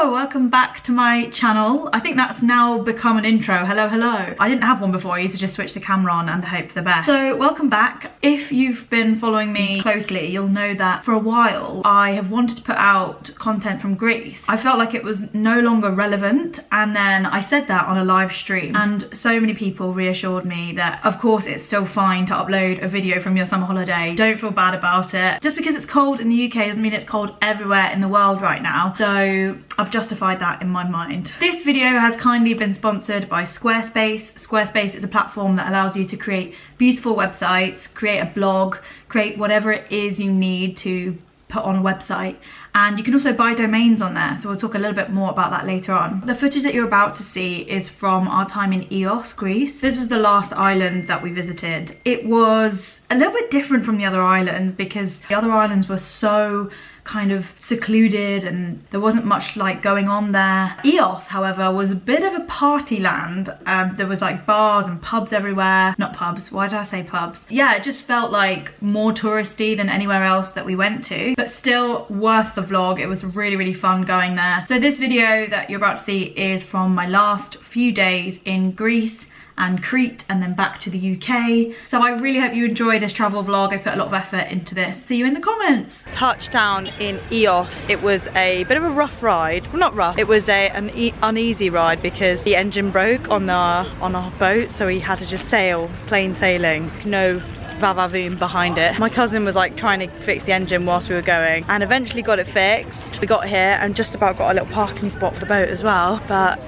Hello, welcome back to my channel. I think that's now become an intro. Hello, hello. I didn't have one before. I used to just switch the camera on and hope for the best. So welcome back. If you've been following me closely, you'll know that for a while I have wanted to put out content from Greece. I felt like it was no longer relevant, and then I said that on a live stream, and so many people reassured me that of course it's still fine to upload a video from your summer holiday. Don't feel bad about it. Just because it's cold in the UK doesn't mean it's cold everywhere in the world right now. So I've justified that in my mind. This video has kindly been sponsored by Squarespace. Squarespace is a platform that allows you to create beautiful websites, create a blog, create whatever it is you need to put on a website. And you can also buy domains on there, so we'll talk a little bit more about that later on. The footage that you're about to see is from our time in Ios, Greece. This was the last island that we visited. It was a little bit different from the other islands because the other islands were so kind of secluded and there wasn't much like going on there. Ios, however, was a bit of a party land. There was like bars and pubs everywhere. Not pubs, why did I say pubs? Yeah, it just felt like more touristy than anywhere else that we went to, but still worth the vlog. It was really, really fun going there. So this video that you're about to see is from my last few days in Greece and Crete, and then back to the UK. So I really hope you enjoy this travel vlog. I put a lot of effort into this. See you in the comments. Touchdown in Ios. It was a bit of a rough ride. Well, not rough. It was an uneasy ride because the engine broke on our boat, so we had to just sail, plain sailing. No va-va-voom behind it. My cousin was like trying to fix the engine whilst we were going, and eventually got it fixed. We got here and just about got a little parking spot for the boat as well, but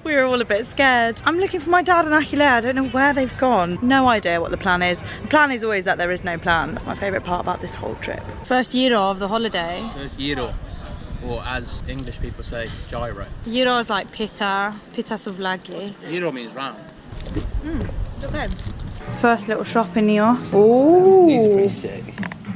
we were all a bit scared. I'm looking for my dad and Achille. I don't know where they've gone. No idea what the plan is. The plan is always that there is no plan. That's my favourite part about this whole trip. First euro of the holiday. First euro, or as English people say, gyro. Euro is like pita souvlaki. Euro means round. Okay. First little shop in Ios. Ooh. These are pretty sick.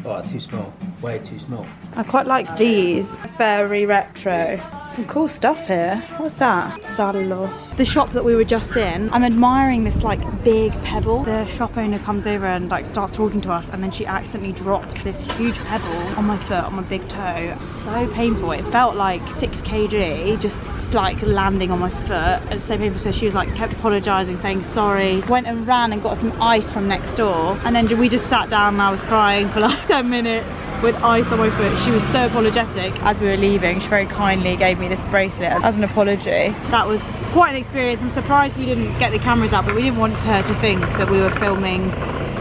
Oh, too small. Way too small. I quite like these. Very retro. Some cool stuff here. What's that? Sallo. The shop that we were just in, I'm admiring this like big pebble. The shop owner comes over and like starts talking to us, and then she accidentally drops this huge pebble on my foot, on my big toe. So painful. It felt like 6 kg just like landing on my foot. It's so painful. So she was like kept apologising, saying sorry. Went and ran and got some ice from next door, and then we just sat down and I was crying for like 10 minutes with ice on my foot. She was so apologetic. As we were leaving, she very kindly gave me this bracelet as an apology. That was quite an experience. I'm surprised we didn't get the cameras out, but we didn't want her to think that we were filming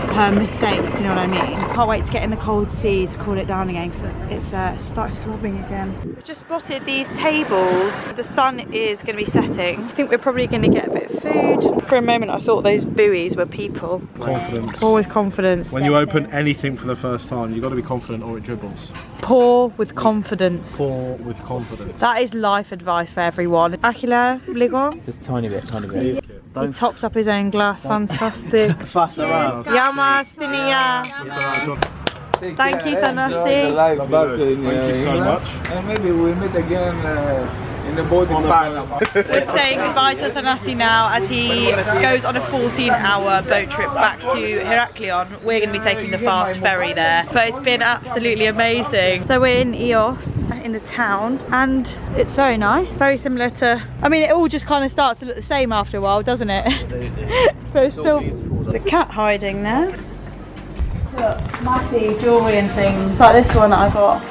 her mistake, do you know what I mean? Can't wait to get in the cold sea to cool it down again, so it's started throbbing again. We just spotted these tables. The sun is going to be setting. I think we're probably going to get a bit of food. For a moment I thought those buoys were people. Confidence. Always confidence. When you open anything for the first time, you've got to be confident or it dribbles. Pour with confidence. Pour with confidence. That is life advice for everyone. Achille, Ligo? Just tiny bit, tiny bit. He topped up his own glass, fantastic. Fuss around. Yamastinia. Thank you, Thanasi. Thank you so much. And maybe we'll meet again in the boat in Panama. We're saying goodbye to Thanasi now as he goes on a 14-hour boat trip back to Heraklion. We're going to be taking the fast ferry there, but it's been absolutely amazing. So we're in Ios, in the town, and it's very nice. Very similar to, I mean, it all just kind of starts to look the same after a while, doesn't it? But it's still, there's a cat hiding there. Look, Matty, jewellery and things. Like this one that I got.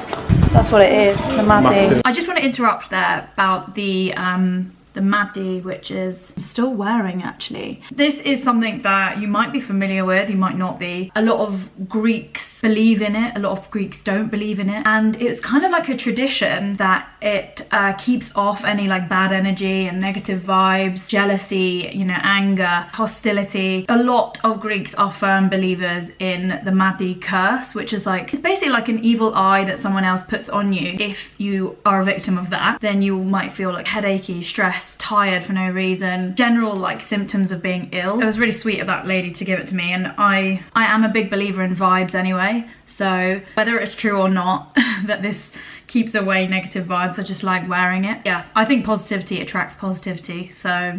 That's what it is, the Maddi. I just want to interrupt there about the Maddi, which is I'm still wearing actually. This is something that you might be familiar with, you might not be. A lot of Greeks believe in it, a lot of Greeks don't believe in it. And it's kind of like a tradition that it keeps off any like bad energy and negative vibes, jealousy, you know, anger, hostility. A lot of Greeks are firm believers in the Maddi curse, which is like, it's basically like an evil eye that someone else puts on you. If you are a victim of that, then you might feel like headachy, stressed, tired for no reason, general like symptoms of being ill. It was really sweet of that lady to give it to me, and I am a big believer in vibes anyway, so whether it's true or not that this keeps away negative vibes, I just like wearing it. Yeah, I think positivity attracts positivity, so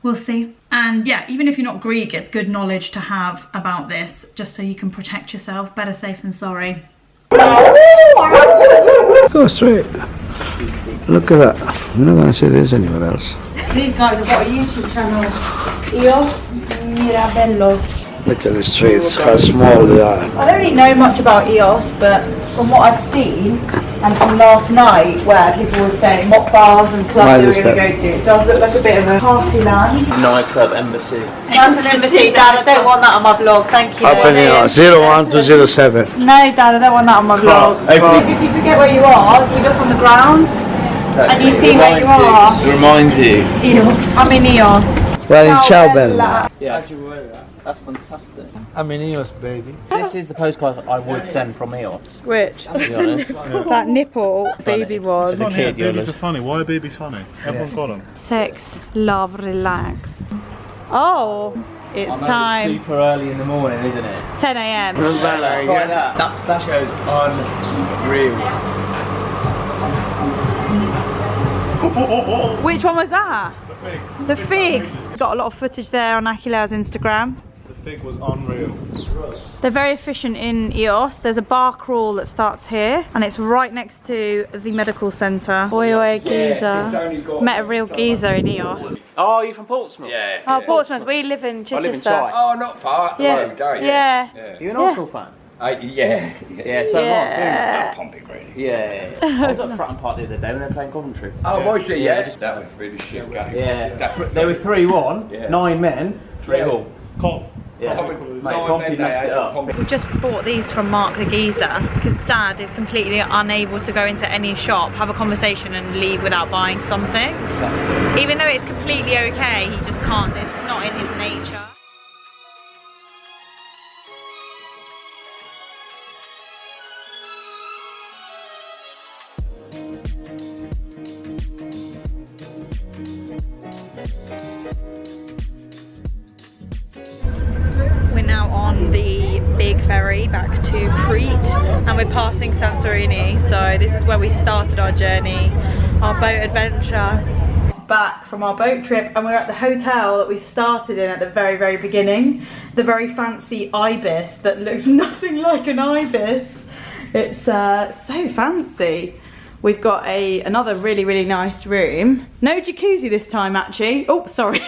we'll see. And yeah, even if you're not Greek, it's good knowledge to have about this, just so you can protect yourself. Better safe than sorry. Go straight. Look at that. You're not going to see this anywhere else. These guys have got a YouTube channel. Eos Mirabello. Look at the streets, how small they are. I don't really know much about Eos, but from what I've seen, and from last night, where people were saying what bars and clubs they were going to go to, it does look like a bit of a party land. Nightclub embassy. That's an embassy, Dad. I don't want that on my vlog. Thank you. Up in here, 01 to 07. No, Dad, I don't want that on my vlog. If you forget where you are, you look on the ground and you see where you are. It reminds you. Eos. I'm in Eos. Well, in Chowbella. Yeah. That's fantastic. I'm in Eos, baby. This is the postcard I would send from Eos. Which? To be honest. That nipple baby was. As a kid, Babies are funny. Why are babies funny? Everyone's got them. Sex, love, relax. Oh, it's time. Super early in the morning, isn't it? 10 a.m. Try that. That pistachio is unreal. Which one was that? The fig. Got a lot of footage there on Akila's Instagram. The fig was unreal. They're very efficient in Eos. There's a bar crawl that starts here and it's right next to the medical centre. Oi geezer. Met a real geezer in Eos. Oh, you're from Portsmouth? Yeah. Oh, Portsmouth. We live in Chichester. I live in Chai. Oh, not far up the road, don't you? Yeah. Are you an Arsenal fan? Yeah. Yeah, so Yeah. Pumping, really. Yeah. I was at Fratton Park the other day when they were playing Coventry. Oh, was she? Yeah. just- That was really shit game. Yeah. That was They were 3-1, Yeah. 9 men, 3-all. Cough. Yeah. Pompey- Mate, nine Pompey men messed they it had, up. Pompey- We've just bought these from Mark the geezer because Dad is completely unable to go into any shop, have a conversation and leave without buying something. Even though it's completely okay, he just can't. It's just not in his nature. We're now on the big ferry back to Crete and we're passing Santorini, so this is where we started our journey, our boat adventure. Back from our boat trip and we're at the hotel that we started in at the very beginning, the very fancy ibis that looks nothing like an ibis. It's so fancy. We've got another really nice room. No jacuzzi this time actually. Oh, sorry.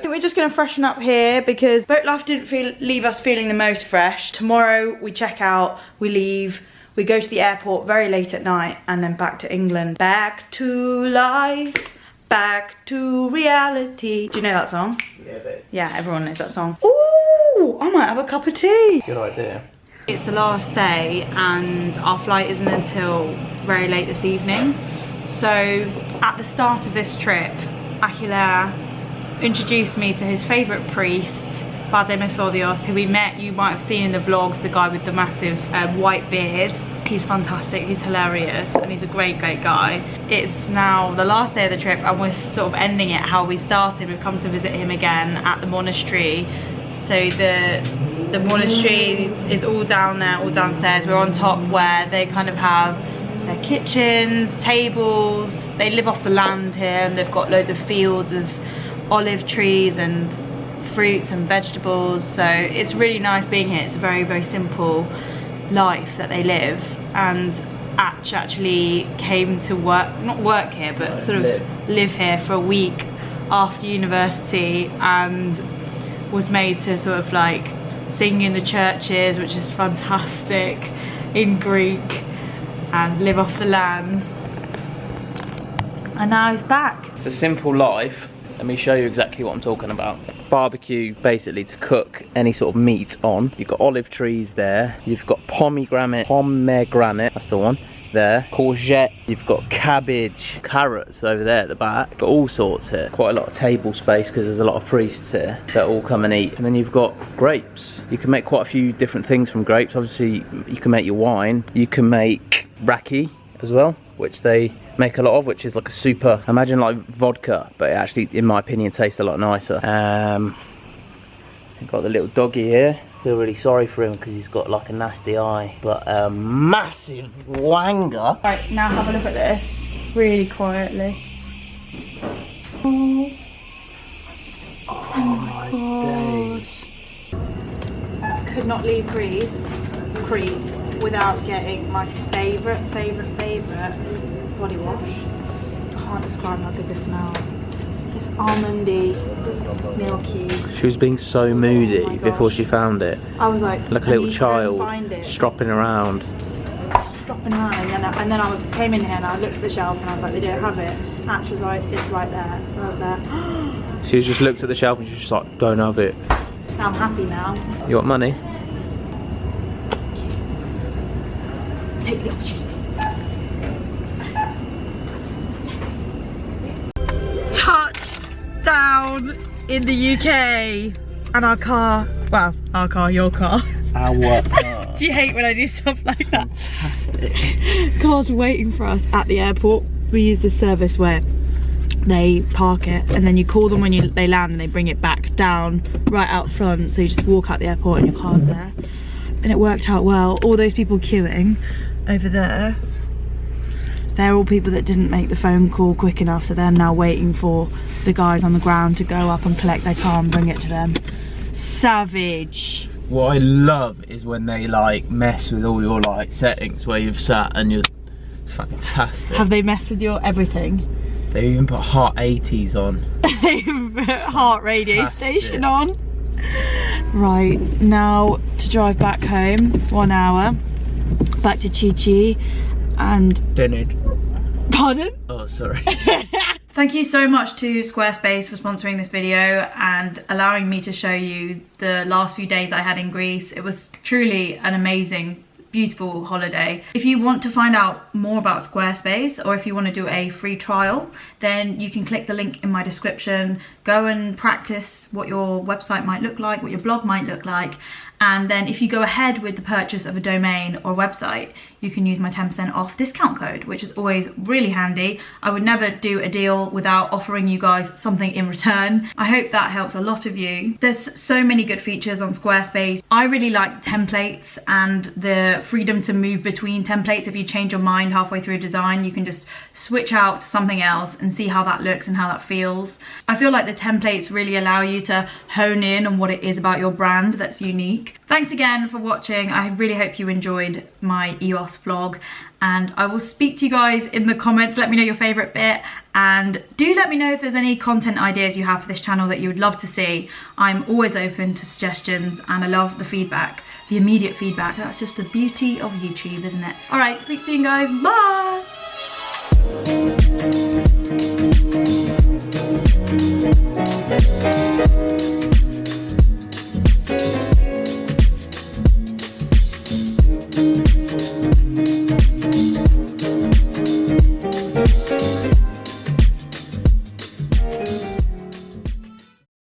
We're just gonna freshen up here because boat life didn't leave us feeling the most fresh. Tomorrow we check out, we leave, we go to the airport very late at night and then back to England. Back to life, back to reality. Do you know that song? Yeah, babe. Yeah, everyone knows that song. Ooh, I might have a cup of tea. Good idea. It's the last day and our flight isn't until very late this evening. So at the start of this trip, Aquila introduced me to his favourite priest, Padre Methodios, who we met, you might have seen in the vlogs, the guy with the massive white beard. He's fantastic, he's hilarious, and he's a great guy. It's now the last day of the trip and we're sort of ending it how we started. We've come to visit him again at the monastery. So the monastery is all down there, all downstairs. We're on top where they kind of have their kitchens, tables. They live off the land here and they've got loads of fields of olive trees and fruits and vegetables. So it's really nice being here. It's a very simple life that they live. And Atch actually came to not work here, but sort of live here for a week after university and was made to sort of like sing in the churches, which is fantastic, in Greek, and live off the land. And now he's back. It's a simple life. Let me show you exactly what I'm talking about. Barbecue, basically, to cook any sort of meat on. You've got olive trees there. You've got pomegranate, that's the one, there. Courgette, you've got cabbage, carrots over there at the back. Got all sorts here. Quite a lot of table space because there's a lot of priests here that all come and eat. And then you've got grapes. You can make quite a few different things from grapes. Obviously, you can make your wine. You can make raki as well, which they make a lot of, which is like a super, imagine like vodka, but it actually, in my opinion, tastes a lot nicer. We've got the little doggy here. Feel really sorry for him because he's got like a nasty eye, but a massive wanger. Right, now have a look at this, really quietly. Oh my god. Could not leave Crete without getting my favourite body wash. Can't describe how good this smells. It's almondy, milky. She was being so moody before she found it. I was like a little child, stropping around. Stropping around, and then I came in here and I looked at the shelf and I was like, they don't have it. Ash was like, it's right there. And I was like, she just looked at the shelf and she was just like, don't have it. I'm happy now. You want money? Take the opportunity. Touchdown in the UK, and our car. Well, our car, your car. Our car. Do you hate when I do stuff like that? Fantastic. Cars waiting for us at the airport. We use this service where they park it and then you call them when they land and they bring it back down right out front, so you just walk out the airport and your car's there. And it worked out well. All those people queuing over there, they're all people that didn't make the phone call quick enough, so they're now waiting for the guys on the ground to go up and collect their car and bring it to them. Savage. What I love is when they like mess with all your like settings where you've sat and you're, it's fantastic. Have they messed with your everything? They even put Heart 80s on. They put Heart radio station on. Right, now to drive back home, 1 hour, back to Chi-Chi, and... Dinner. Pardon? Oh, sorry. Thank you so much to Squarespace for sponsoring this video and allowing me to show you the last few days I had in Greece. It was truly an amazing, beautiful holiday. If you want to find out more about Squarespace, or if you want to do a free trial, then you can click the link in my description, go and practice what your website might look like, what your blog might look like, and then if you go ahead with the purchase of a domain or website, you can use my 10% off discount code, which is always really handy. I would never do a deal without offering you guys something in return. I hope that helps a lot of you. There's so many good features on Squarespace. I really like templates and the freedom to move between templates. If you change your mind halfway through a design, you can just switch out to something else and see how that looks and how that feels. I feel like the templates really allow you to hone in on what it is about your brand that's unique. Thanks again for watching. I really hope you enjoyed my EOS vlog, and I will speak to you guys in the comments. Let me know your favourite bit, and do let me know if there's any content ideas you have for this channel that you would love to see. I'm always open to suggestions and I love the feedback, the immediate feedback. That's just the beauty of YouTube, isn't it? Alright, speak soon guys, bye!